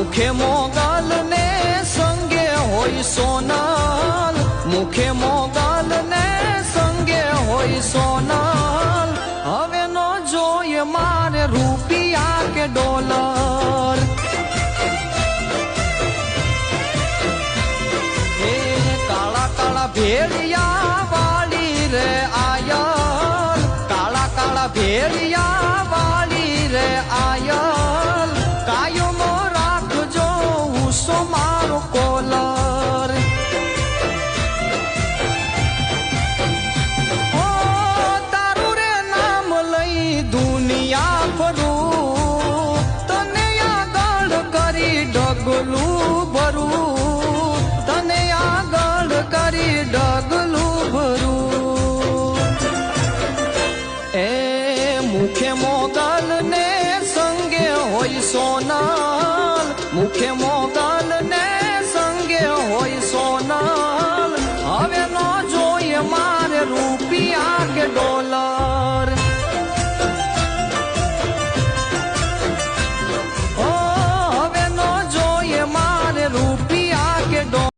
મુખે મોગલ ને સંગે હોય સોનલ, મુખે મોગલ ને સંગે હોય સોનલ. હવે નો જોઈએ મારે રૂપિયા કે ડોલર. એ કાળા કાળા ભેળિયા વાળી રે આયલ, કાળા કાળા ભેળિયા વાળી રે આયલ. કાયમો રાખજો ઉસો મારો કોલર. ઓ તારું રે નામ લઈ દુનિયા ફરું, તને આગળ કરી ડગલું ભરું, તને આગળ કરી ડગલું ભરું. એ મુખે મોગલ ને સંગે હોય સોનલ, મુખે મોગલ ને સંગે હોય સોનલ. હવે નો જોઈએ મારે રૂપિયા કે ડોલર.